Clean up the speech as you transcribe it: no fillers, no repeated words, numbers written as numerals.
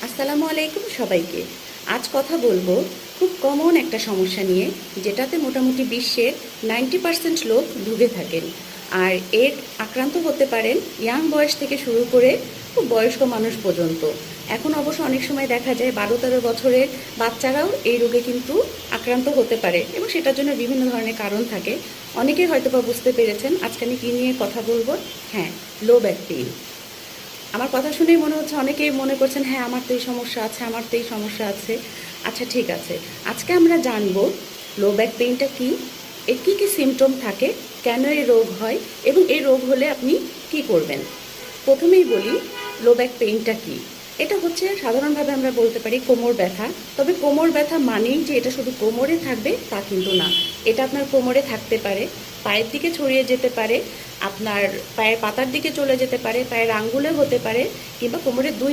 আসসালামু আলাইকুম সবাইকে। আজ কথা বলবো খুব কমন একটা সমস্যা নিয়ে, যেটাতে মোটামুটি বিশ্বের 90% লোক ভুগে থাকেন। আর এর আক্রান্ত হতে পারেন ইয়াং বয়স থেকে শুরু করে খুব বয়স্ক মানুষ পর্যন্ত। এখন অবশ্য অনেক সময় দেখা যায় 12-13 বছরের বাচ্চারাও এই রোগে কিন্তু আক্রান্ত হতে পারে, এবং সেটার জন্য বিভিন্ন ধরনের কারণ থাকে। অনেকেই হয়তোবা বুঝতে পেরেছেন আজকে আমি কী নিয়ে কথা বলবো। হ্যাঁ, লো ব্যাক পেইন। আমার কথা শুনেই মনে হচ্ছে অনেকেই মনে করছেন হ্যাঁ আমার তো এই সমস্যা আছে, আমার তো এই সমস্যা আছে। আচ্ছা ঠিক আছে, আজকে আমরা জানবো লো ব্যাক পেইনটা কী, এর কী কী সিমটম থাকে, কেন এই রোগ হয় এবং এই রোগ হলে আপনি কি করবেন। প্রথমেই বলি লো ব্যাক পেইনটা কী। এটা হচ্ছে সাধারণভাবে আমরা বলতে পারি কোমর ব্যথা। তবে কোমর ব্যথা মানেই যে এটা শুধু কোমরে থাকবে তা কিন্তু না। এটা আপনার কোমরে থাকতে পারে, পায়ের দিকে ছড়িয়ে যেতে পারে, আপনার পায়ের পাতার দিকে চলে যেতে পারে, পায়ের আঙ্গুলে হতে পারে, কিংবা কোমরের দুই